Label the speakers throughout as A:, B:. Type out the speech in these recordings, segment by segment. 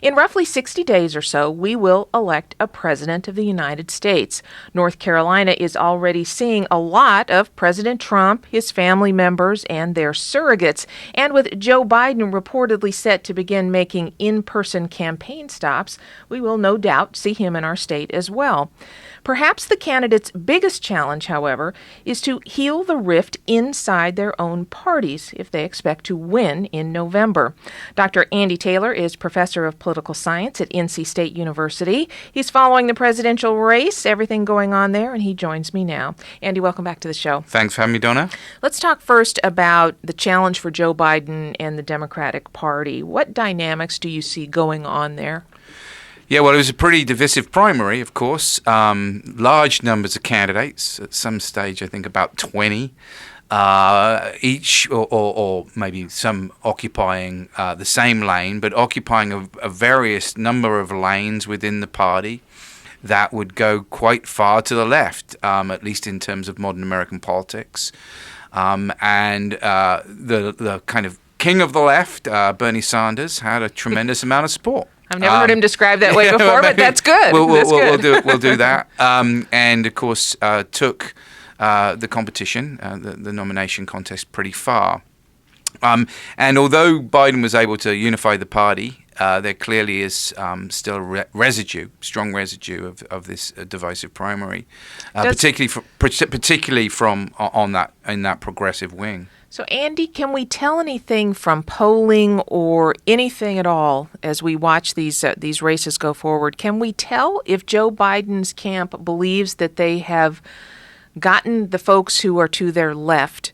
A: In roughly 60 days or so, we will elect a president of the United States. North Carolina is already seeing a lot of President Trump, his family members, and their surrogates. And with Joe Biden reportedly set to begin making in-person campaign stops, we will no doubt see him in our state as well. Perhaps the candidate's biggest challenge, however, is to heal the rift inside their own parties if they expect to win in November. Dr. Andy Taylor is professor of political science at NC State University. He's following the presidential race, everything going on there, and he joins me now. Andy, welcome back to the show.
B: Thanks for having me, Donna.
A: Let's talk first about the challenge for Joe Biden and the Democratic Party. What dynamics do you see going on there?
B: Yeah, well, it was a pretty divisive primary, of course. Large numbers of candidates. At some stage, I think about 20, each or maybe some occupying the same lane, but occupying a various number of lanes within the party that would go quite far to the left, at least in terms of modern American politics. And the kind of king of the left, Bernie Sanders, had a tremendous amount of support.
A: I've never heard him described that way before, but that's good.
B: We'll do that. And, of course, took the competition, the nomination contest, pretty far. And although Biden was able to unify the party, there clearly is still a strong residue of this divisive primary, particularly from in that progressive wing.
A: So, Andy, can we tell anything from polling or anything at all as we watch these races go forward? Can we tell if Joe Biden's camp believes that they have gotten the folks who are to their left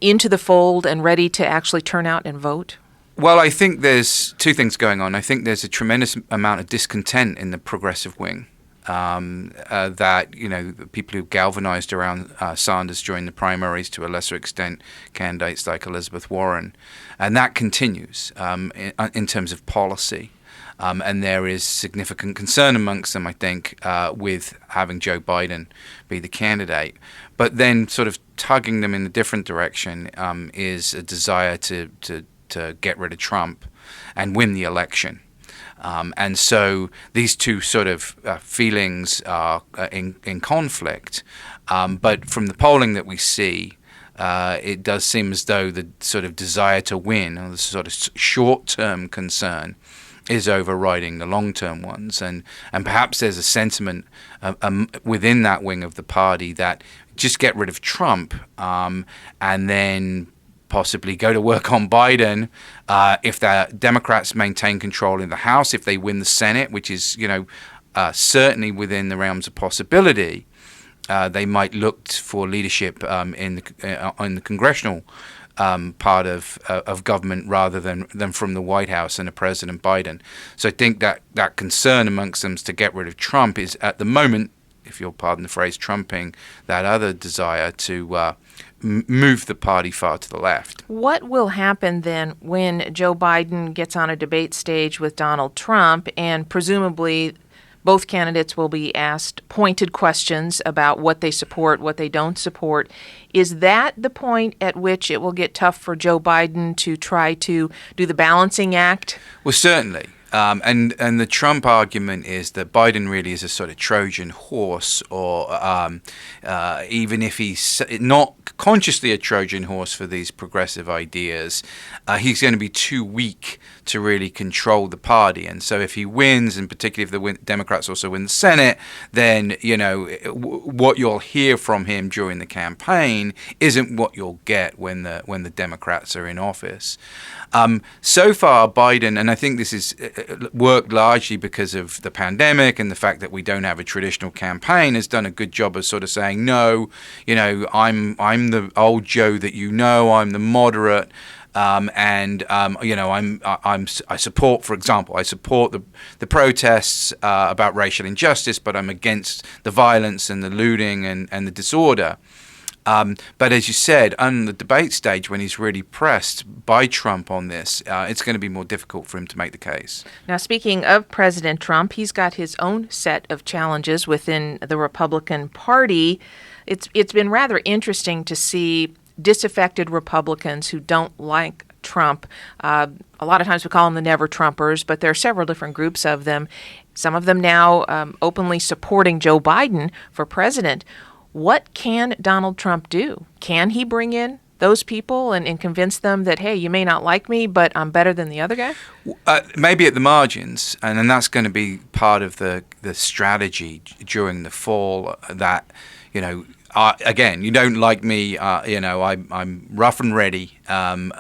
A: into the fold and ready to actually turn out and vote?
B: Well, I think there's two things going on. I think there's a tremendous amount of discontent in the progressive wing. That, the people who galvanized around Sanders during the primaries, to a lesser extent, candidates like Elizabeth Warren. And that continues in terms of policy. And there is significant concern amongst them, I think, with having Joe Biden be the candidate. But then sort of tugging them in a different direction is a desire to get rid of Trump and win the election. And so these two sort of feelings are in conflict. But from the polling that we see, it does seem as though the sort of desire to win, or the sort of short-term concern, is overriding the long-term ones. And perhaps there's a sentiment within that wing of the party that just get rid of Trump and then possibly go to work on Biden if the Democrats maintain control in the House, if they win the Senate, which is, certainly within the realms of possibility. They might look for leadership in the congressional part of government rather than from the White House and a President Biden. So I think that concern amongst them to get rid of Trump is at the moment, if you'll pardon the phrase, trumping that other desire to move the party far to the left.
A: What will happen then when Joe Biden gets on a debate stage with Donald Trump, and presumably both candidates will be asked pointed questions about what they support, what they don't support? Is that the point at which it will get tough for Joe Biden to try to do the balancing act?
B: Well, certainly. And the Trump argument is that Biden really is a sort of Trojan horse, or even if he's not consciously a Trojan horse for these progressive ideas, he's going to be too weak to really control the party. And so if he wins, and particularly if the Democrats also win the Senate, then, what you'll hear from him during the campaign isn't what you'll get when the Democrats are in office. So far, Biden, and I think this is worked largely because of the pandemic and the fact that we don't have a traditional campaign, has done a good job of sort of saying, no, I'm the old Joe that I'm the moderate. I support, for example, the protests about racial injustice, but I'm against the violence and the looting and the disorder. But as you said, on the debate stage, when he's really pressed by Trump on this, it's going to be more difficult for him to make the case.
A: Now, speaking of President Trump, he's got his own set of challenges within the Republican Party. It's been rather interesting to see disaffected Republicans who don't like Trump. A lot of times we call them the Never Trumpers, but there are several different groups of them. Some of them now openly supporting Joe Biden for president. What can Donald Trump do? Can he bring in those people and convince them that, hey, you may not like me, but I'm better than the other guy?
B: Maybe at the margins, and then that's going to be part of the strategy during the fall. That, again, you don't like me. I'm rough and ready, and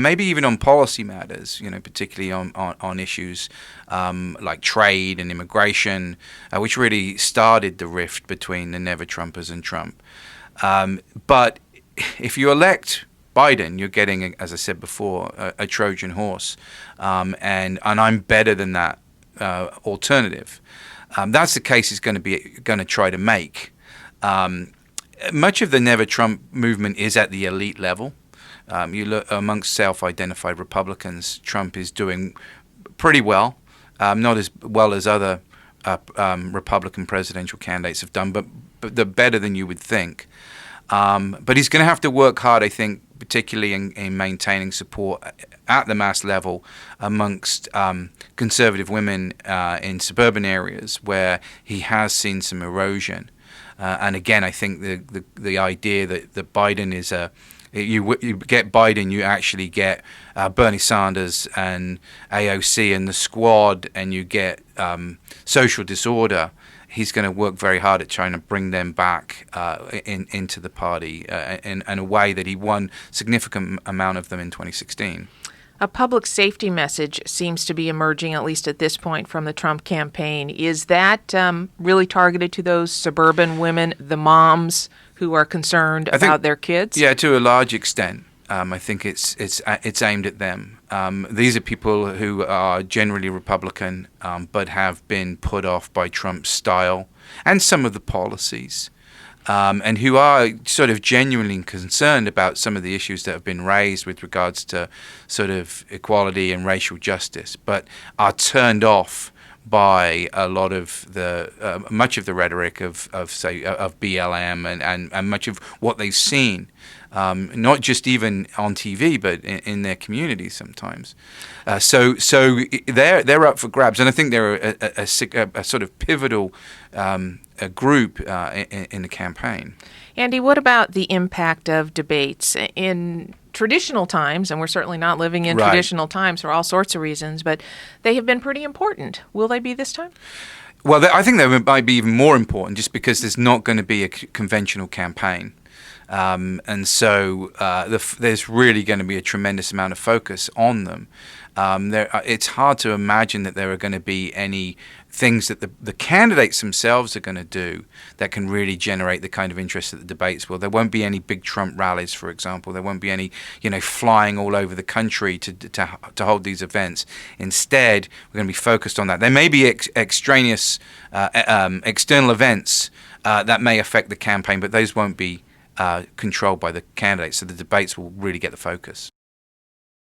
B: maybe even on policy matters. Particularly on issues like trade and immigration, which really started the rift between the Never Trumpers and Trump. But if you elect Biden, you're getting, as I said before, a Trojan horse, and I'm better than that alternative. That's the case he's going to try to make. Much of the Never Trump movement is at the elite level. You look amongst self-identified Republicans, Trump is doing pretty well, not as well as other Republican presidential candidates have done, but they're better than you would think. But he's going to have to work hard, I think, particularly in maintaining support at the mass level amongst conservative women in suburban areas where he has seen some erosion. And again, I think the idea that Biden is you get Biden, you actually get Bernie Sanders and AOC and the squad, and you get social disorder. He's going to work very hard at trying to bring them back into the party in a way that he won significant amount of them in 2016.
A: A public safety message seems to be emerging, at least at this point, from the Trump campaign. Is that really targeted to those suburban women, the moms who are concerned about their kids?
B: Yeah, to a large extent. I think it's aimed at them. These are people who are generally Republican, but have been put off by Trump's style and some of the policies, and who are sort of genuinely concerned about some of the issues that have been raised with regards to sort of equality and racial justice, but are turned off by a lot of the much of the rhetoric of BLM and much of what they've seen, not just even on TV, but in their communities sometimes. So they're up for grabs, and I think they're a sort of pivotal group in the campaign.
A: Andy, what about the impact of debates in traditional times? And we're certainly not living in traditional times for all sorts of reasons, but they have been pretty important. Will they be this time?
B: Well, I think they might be even more important just because there's not going to be a conventional campaign. And so there's really going to be a tremendous amount of focus on them. It's hard to imagine that there are going to be any things that the candidates themselves are going to do that can really generate the kind of interest that the debates will. There won't be any big Trump rallies, for example. There won't be any, flying all over the country to hold these events. Instead, we're going to be focused on that. There may be extraneous external events that may affect the campaign, but those won't be controlled by the candidates. So the debates will really get the focus.